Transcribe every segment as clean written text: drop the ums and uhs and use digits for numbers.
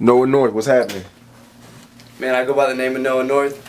Noah North, what's happening? Man, I go by the name of Noah North.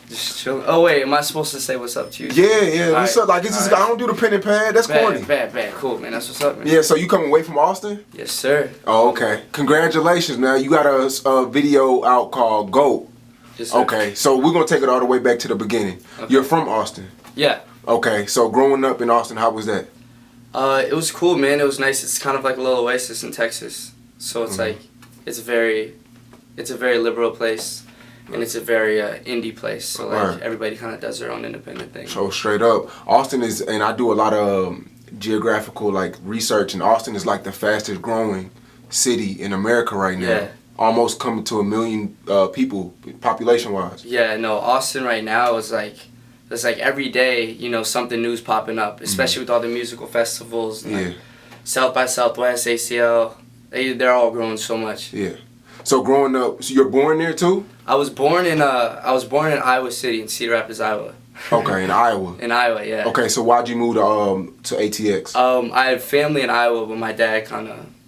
Just chilling. Oh wait, am I supposed to say what's up to you? Yeah. What's up? Like, it's just, I don't do the pen and pad. That's corny. Bad. Cool, man. That's what's up, man. Yeah. So you coming away from Austin? Yes, sir. Oh, okay. Congratulations, man. You got a video out called GOAT. Yes, sir. Okay. So we're gonna take it all the way back to the beginning. Okay. You're from Austin. Yeah. Okay. So growing up in Austin, how was that? It was cool, man. It was nice. It's kind of like a little oasis in Texas. So it's like, it's a very liberal place. And it's a very indie place, so like everybody kind of does their own independent thing. So straight up, Austin is, and I do a lot of geographical like research, and Austin is like the fastest growing city in America right now. Yeah. Almost coming to 1 million people, population wise. Yeah, no, Austin right now is like, it's like every day, you know, something new's popping up, especially with all the musical festivals. And like South by Southwest, ACL, they're all growing so much. Yeah. So growing up, so you're born there too? I was born in Iowa City in Cedar Rapids, Iowa. Okay, in Iowa. In Iowa, yeah. Okay, so why'd you move to ATX? I have family in Iowa, but my dad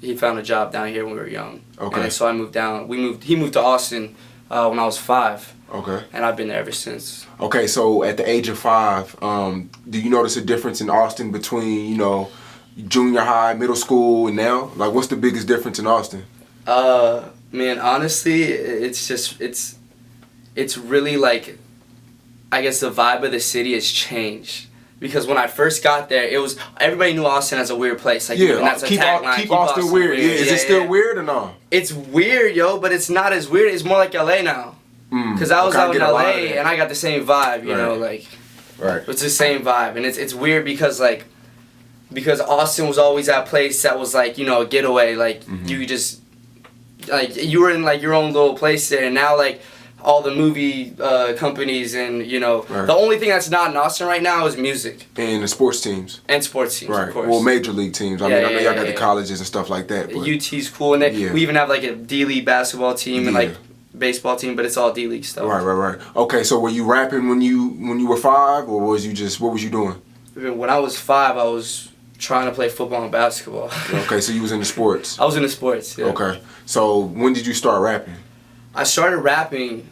he found a job down here when we were young. Okay. And so I moved down. He moved to Austin when I was 5. Okay. And I've been there ever since. Okay, so at the age of 5, do you notice a difference in Austin between, you know, junior high, middle school, and now? Like, what's the biggest difference in Austin? Man, honestly, it's really like, I guess the vibe of the city has changed. Because when I first got there, everybody knew Austin as a weird place. Like, yeah, that's keep Austin weird. Yeah, is it still weird or no? It's weird, yo, but it's not as weird. It's more like LA now. Because I was out in LA and I got the same vibe, you know, like. Right. It's the same vibe, and it's weird because Austin was always that place that was like, you know, a getaway. Like you just. Like, you were in, like, your own little place there, and now, like, all the movie companies and, you know, the only thing that's not in Austin right now is music. And the sports teams. And sports teams, of course. Well, major league teams. I know y'all got the colleges and stuff like that. But UT's cool, and then we even have, like, a D-League basketball team and, like, baseball team, but it's all D-League stuff. Right. Okay, so were you rapping when you were 5, or was you just, what was you doing? When I was 5, I was trying to play football and basketball. Okay, so you was into sports. I was into sports, yeah. Okay. So when did you start rapping? I started rapping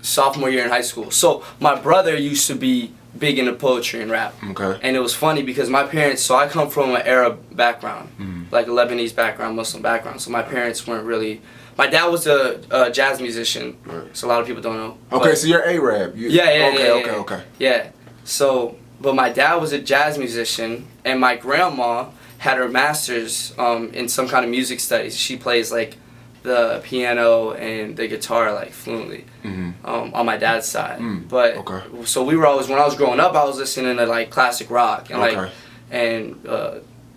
sophomore year in high school. So my brother used to be big into poetry and rap. Okay. And it was funny because my parents, so I come from an Arab background, like a Lebanese background, Muslim background. So my parents weren't really, my dad was a jazz musician, so a lot of people don't know. Okay, so you're Arab. Okay. Yeah. So, but my dad was a jazz musician, and my grandma had her master's in some kind of music studies. She plays like the piano and the guitar like fluently on my dad's side. But so we were always, when I was growing up, I was listening to like classic rock and like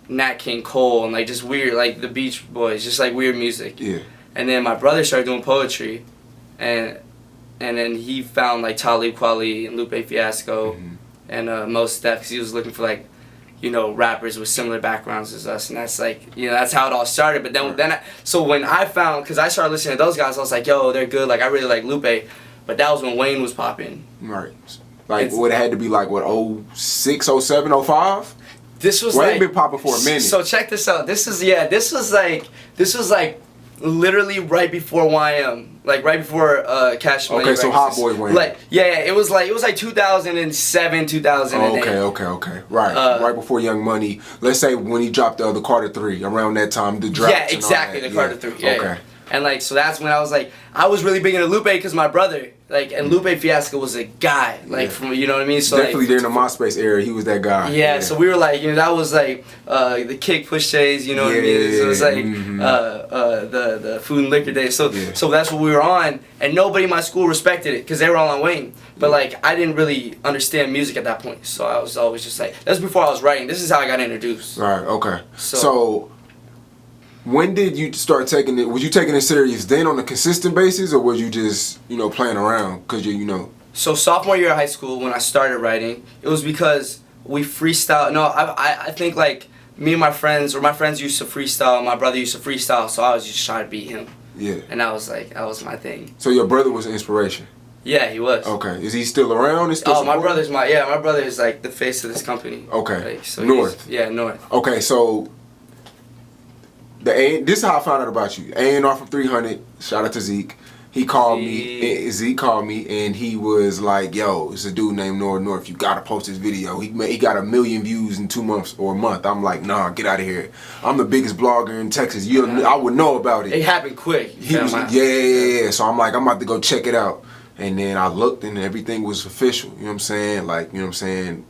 Nat King Cole and like just weird, like the Beach Boys, just like weird music. Yeah. And then my brother started doing poetry, and then he found like Talib Kweli and Lupe Fiasco. And Mos Def, because he was looking for like, you know, rappers with similar backgrounds as us, and that's like, you know, that's how it all started. But then so when I found, because I started listening to those guys, I was like, yo, they're good. Like I really like Lupe, but that was when Wayne was popping. Right. Like what it had to be like what 06, 07, 05? This was Wayne like, been popping for a minute. So check this out. This was like literally right before YM, like right before Cash Money. Okay, so Hot Boy Wayne. Like it was like 2007, 2008. Okay. Right before Young Money. Let's say when he dropped the Carter 3, around that time, the draft. Yeah, exactly, the Carter 3. Yeah, okay. And like, so that's when I was like, I was really big into Lupe because my brother, like, and Lupe Fiasco was a guy, like, from, you know what I mean? So definitely like, during the MySpace era, he was that guy. Yeah, so we were like, you know, that was like the Kick Push days, you know what I mean? So it was like the Food and Liquor days. So that's what we were on, and nobody in my school respected it because they were all on Wayne. But like, I didn't really understand music at that point, so I was always just like, that's before I was writing. This is how I got introduced. Right. Okay. So when did you start taking it? Was you taking it serious then on a consistent basis, or was you just, you know, playing around because you know? So sophomore year of high school, when I started writing, it was because we freestyle. No, I think like me and my friends used to freestyle. My brother used to freestyle, so I was just trying to beat him. Yeah. And that was my thing. So your brother was an inspiration. Yeah, he was. Okay. Is he still around? My brother's my brother is like the face of this company. Okay. Like, so North. North. Okay, so This is how I found out about you. A&R from 300. Shout out to Zeke. He called me. Zeke called me, and he was like, "Yo, it's a dude named Nora North. You gotta post this video. He got 1 million views in 2 months or a month." I'm like, "Nah, get out of here. I'm the biggest blogger in Texas. I would know about it." It happened quick. He was, yeah. So I'm like, I'm about to go check it out. And then I looked, and everything was official. You know what I'm saying? Like, you know what I'm saying?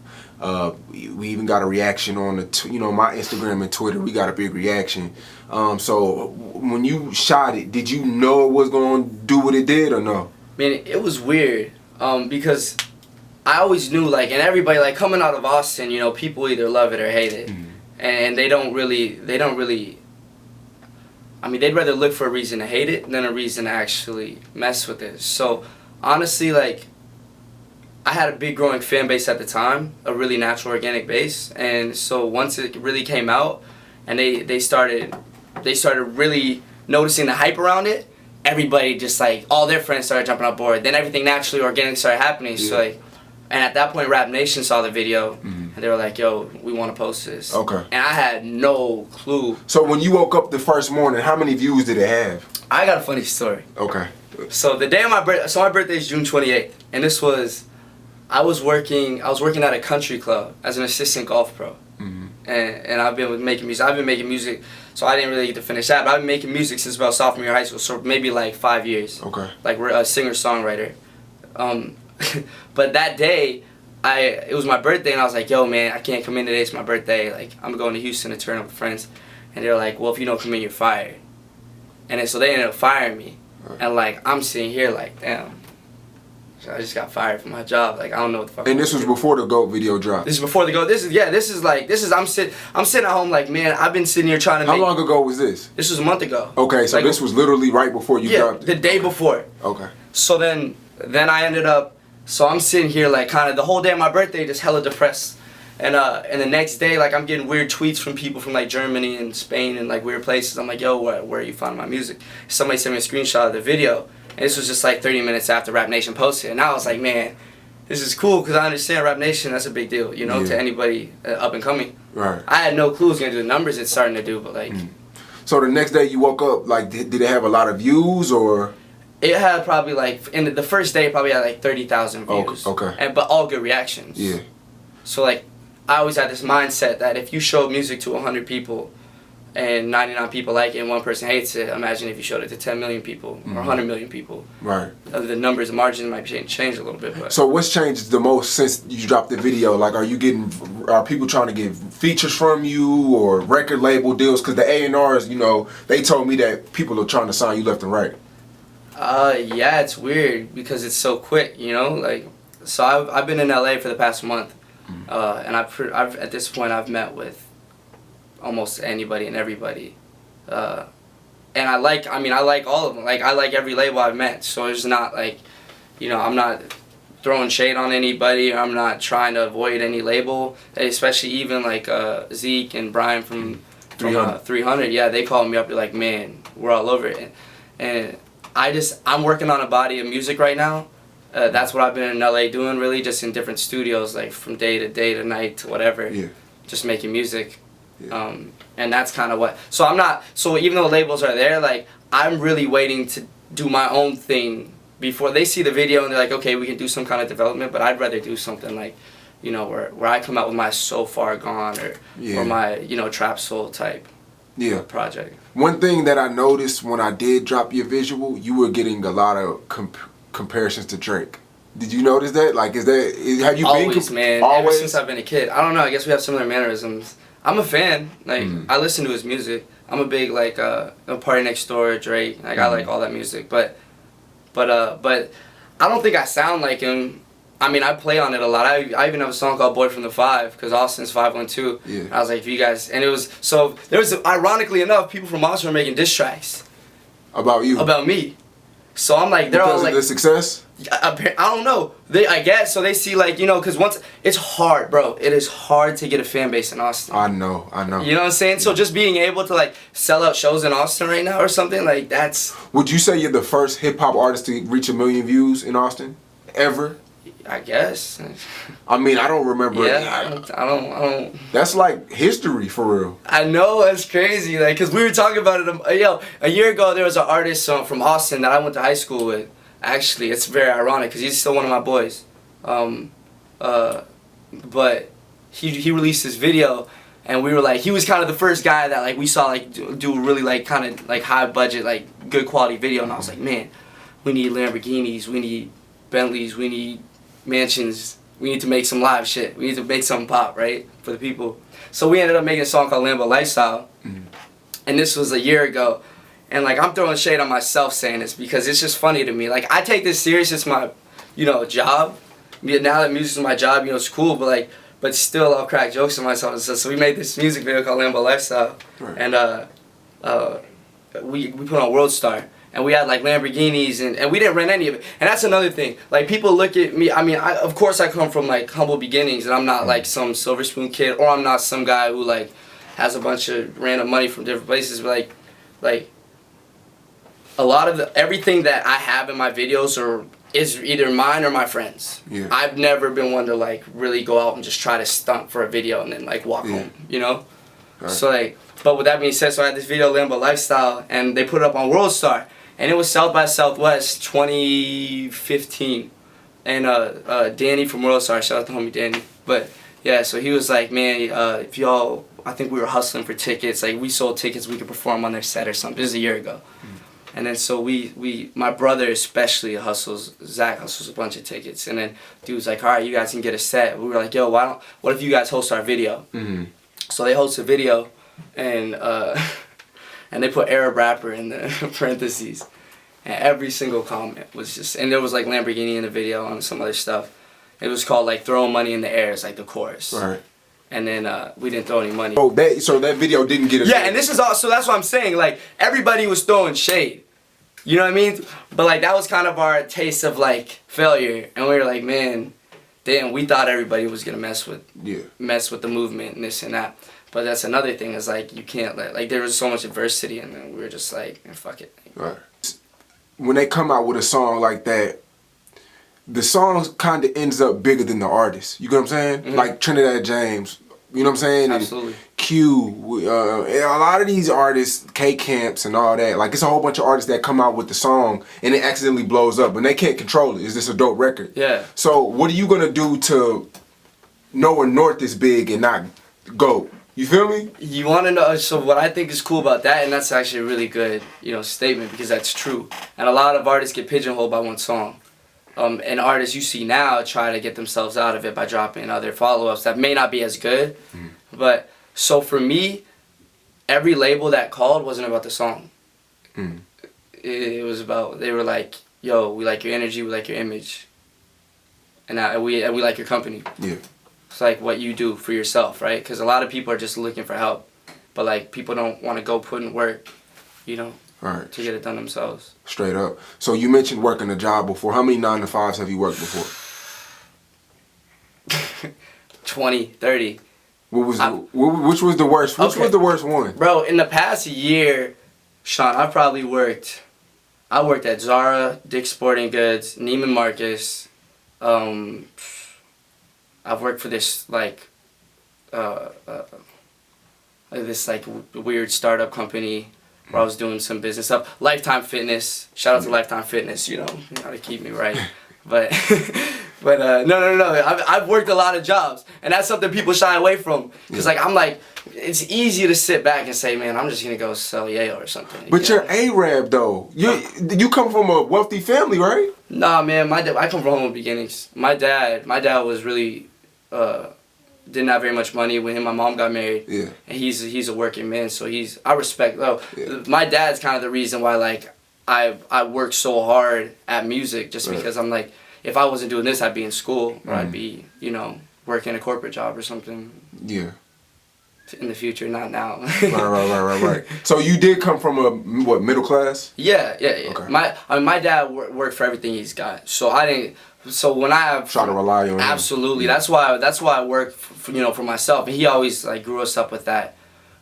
We even got a reaction on my Instagram and Twitter. We got a big reaction. So when you shot it, did you know it was going to do what it did or no? Man, it was weird because I always knew, like, and everybody, like, coming out of Austin, you know, people either love it or hate it. Mm-hmm. And they don't really, I mean, they'd rather look for a reason to hate it than a reason to actually mess with it. So honestly, like, I had a big growing fan base at the time, a really natural organic base, and so once it really came out and they started really noticing the hype around it, everybody just, like, all their friends started jumping on board. Then everything naturally organic started happening. Yeah. So, like, and at that point Rap Nation saw the video, and they were like, "Yo, we want to post this." Okay. And I had no clue. So when you woke up the first morning, how many views did it have? I got a funny story. Okay. So the day of my birthday is June 28th, and this was, I was working at a country club as an assistant golf pro. Mm-hmm. And I've been making music, so I didn't really get to finish that, but I've been making music since about sophomore year of high school, so maybe like 5 years. Okay. Like, we're a singer-songwriter. But that day, it was my birthday, and I was like, "Yo, man, I can't come in today, it's my birthday. Like, I'm going to Houston to turn up with friends." And they were like, "Well, if you don't come in, you're fired." And then, so they ended up firing me. Right. And, like, I'm sitting here like, damn. So I just got fired from my job. Like, I don't know what the fuck. And this was before the GOAT video dropped. This is before the GOAT. I'm sitting at home like, man, I've been sitting here trying to How long ago was this? This was a month ago. Okay, so like, this was literally right before you dropped it. The day before. Okay. So then I ended up, so I'm sitting here like kind of the whole day of my birthday just hella depressed. And the next day, like, I'm getting weird tweets from people from, like, Germany and Spain and, like, weird places. I'm like, "Yo, where are you finding my music?" Somebody sent me a screenshot of the video. And this was just like 30 minutes after Rap Nation posted. And I was like, man, this is cool because I understand Rap Nation, that's a big deal, you know, to anybody up and coming. Right. I had no clue it was going to do the numbers it's starting to do, but like. So the next day you woke up, like, did it have a lot of views or? It had probably like, in the first day, it probably had like 30,000 views. Okay. But all good reactions. Yeah. So like, I always had this mindset that if you show music to 100 people, and 99 people like it and one person hates it, imagine if you showed it to 10 million people or 100 million people. Right. The numbers, the margins might change a little bit. But. So what's changed the most since you dropped the video? Like, are people trying to get features from you or record label deals? Because the A&Rs, you know, they told me that people are trying to sign you left and right. Yeah, it's weird because it's so quick, you know? Like, so I've been in LA for the past month, and I've at this point I've met with almost anybody and everybody, and I like all of them. Like, I like every label I've met, so it's not like, you know, I'm not throwing shade on anybody, or I'm not trying to avoid any label, especially even like Zeke and Brian from 300. Yeah, they called me up, they're like, "Man, we're all over it." And I'm working on a body of music right now. That's what I've been in LA doing, really, just in different studios, like from day to night to whatever, just making music. Yeah. And that's kind of what, so even though labels are there, like, I'm really waiting to do my own thing before they see the video and they're like, okay, we can do some kind of development, but I'd rather do something like, you know, where I come out with my So Far Gone or my, you know, Trap Soul type project. One thing that I noticed when I did drop your visual, you were getting a lot of comparisons to Drake. Did you notice that? Like, have you always, been man, ever since I've been a kid. I don't know, I guess we have similar mannerisms. I'm a fan. Like, I listen to his music. I'm a big, like, Party Next Door, Drake. Like, I like all that music. But I don't think I sound like him. I mean, I play on it a lot. I even have a song called Boy from the Five, because Austin's 512. Yeah. I was like, if you guys, and it was, so there was, ironically enough, people from Austin were making diss tracks. About you? About me. So I'm like, they're all like. Because of the success? I don't know. I guess, so they see, like, you know, because once, it's hard, bro. It is hard to get a fan base in Austin. I know. You know what I'm saying? Yeah. So just being able to, like, sell out shows in Austin right now or something, like, that's. Would you say you're the first hip-hop artist to reach 1 million views in Austin? Ever? I guess. I mean, I don't remember. Yeah, I don't. That's like history for real. I know, it's crazy, like, cause we were talking about it. A year ago there was an artist from Austin that I went to high school with. Actually, it's very ironic, cause he's still one of my boys. But he released this video, and we were like, he was kind of the first guy that like we saw like do really like kind of like high budget, like good quality video, and I was like, man, we need Lamborghinis, we need Bentleys, we need mansions. We need to make some live shit. We need to make something pop, right, for the people. So we ended up making a song called Lambo Lifestyle, and this was a year ago. And like I'm throwing shade on myself saying this because it's just funny to me. Like I take this serious. It's my, job. Now that music's my job, it's cool. But still, I'll crack jokes on myself and stuff. So we made this music video called Lambo Lifestyle, right. And we put on World Star. And we had like Lamborghinis and we didn't rent any of it. And that's another thing. Like people look at me, I mean, of course I come from like humble beginnings and I'm not like some silver spoon kid or I'm not some guy who like has a bunch of random money from different places. But like a lot of everything that I have in my videos is either mine or my friends. Yeah. I've never been one to like really go out and just try to stunt for a video and then like walk home, Right. So like, but with that being said, so I had this video Lambo Lifestyle and they put it up on World Star. And it was South by Southwest 2015. And Danny from World Star, shout out to homie Danny. But yeah, so he was like, man, if y'all, I think we were hustling for tickets. Like we sold tickets, we could perform on their set or something. This is a year ago. And then so my brother especially Zach hustles a bunch of tickets. And then dude was like, all right, you guys can get a set. We were like, yo, what if you guys host our video? Mm-hmm. So they host a video and and they put Arab rapper in the parentheses. And every single comment was just, and there was like Lamborghini in the video and some other stuff. It was called like throwing money in the air. It's like the chorus. Right. And then we didn't throw any money. Oh, so that video didn't get a Yeah, and this is all, so that's what I'm saying. Like everybody was throwing shade. You know what I mean? But like that was kind of our taste of like failure. And we were like, man, damn, we thought everybody was gonna mess with the movement and this and that. But that's another thing is like you can't like there was so much adversity and then we were just like fuck it. Right. When they come out with a song like that, the song kind of ends up bigger than the artist. You know what I'm saying? Mm-hmm. Like Trinidad James. You know what I'm saying? Absolutely. And Q. A lot of these artists, K-Camps and all that. Like it's a whole bunch of artists that come out with the song and it accidentally blows up and they can't control it. It's just a dope record. Yeah. So what are you gonna do to know where North is big and not go? You feel me? You want to know, so what I think is cool about that, and that's actually a really good, statement because that's true. And a lot of artists get pigeonholed by one song. And artists you see now try to get themselves out of it by dropping other follow-ups that may not be as good. Mm. But, so for me, every label that called wasn't about the song. Mm. It was about, they were like, yo, we like your energy, we like your image. And we like your company. Yeah. It's like what you do for yourself, right? Because a lot of people are just looking for help, but like people don't want to go put in work, right, to get it done themselves. Straight up. So you mentioned working a job before. How many 9-to-5s have you worked before? 20, 30. Which was the worst? Which was the worst one? Bro, in the past year, Sean, I worked at Zara, Dick's Sporting Goods, Neiman Marcus. I've worked for this weird startup company where I was doing some business stuff. Lifetime Fitness. Shout out to Lifetime Fitness. You how to keep me right. But no. I've worked a lot of jobs, and that's something people shy away from. Cause I'm like, it's easy to sit back and say, man, I'm just gonna go sell Yale or something. But you're Arab though. You come from a wealthy family, right? Nah, man. I come from humble beginnings. My dad was really didn't have very much money when my mom got married. Yeah. And he's a working man, so I respect though. Yeah. My dad's kind of the reason why I work so hard at music just because I'm like, if I wasn't doing this, I'd be in school or I'd be, working a corporate job or something. Yeah. In the future, not now. Right. So you did come from a middle class? Yeah. Okay. My dad worked for everything he's got, so I didn't. So when I have try to rely on absolutely, him. That's why I work for myself, and he always grew us up with that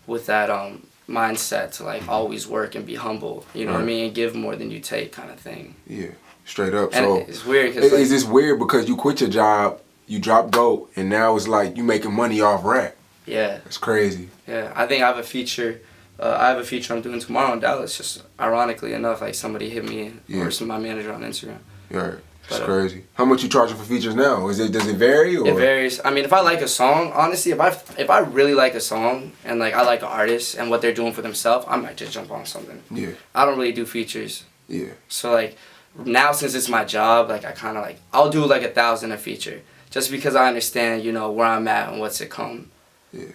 mindset to always work and be humble, you know what I mean, and give more than you take kind of thing. Yeah. Straight up. And So it's weird is because this weird because you quit your job, you dropped GOAT, and now it's like you making money off rap? yeah, That's crazy. yeah. I think I have a feature. I have a feature I'm doing tomorrow in Dallas. Just ironically enough, like somebody hit me or my manager on Instagram. Yeah, it's But, crazy. How much you charging for features now? Does it vary or? It varies. I mean, if I like a song, honestly, if I really like a song and like I like an artist and what they're doing for themselves, I might just jump on something. Yeah. I don't really do features. Yeah. So like now since it's my job, like I kind of like I'll do like 1,000 a feature just because I understand where I'm at and what's to come. Yeah.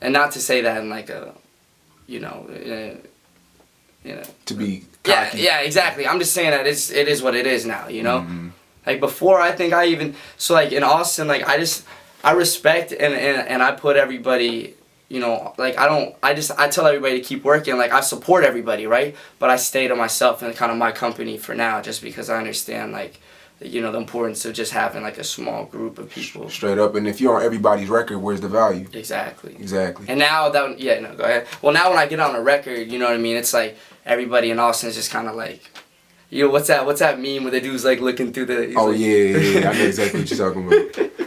And not to say that in like a, you know. To be Yeah, cocky. yeah, exactly. I'm just saying that it is what it is now, Mm-hmm. Like before, I think I even like in Austin, like I respect and I put everybody, like I tell everybody to keep working, like I support everybody, right? But I stay to myself and kind of my company for now, just because I understand like, the importance of just having like a small group of people. Straight up, and if you're on everybody's record, where's the value? Exactly. Exactly. And now that go ahead. Well, now when I get on a record, you know what I mean? It's like everybody in Austin is just kind of like. What's that meme where the dude's like looking through the... Oh, like, yeah, I know exactly what you're talking about.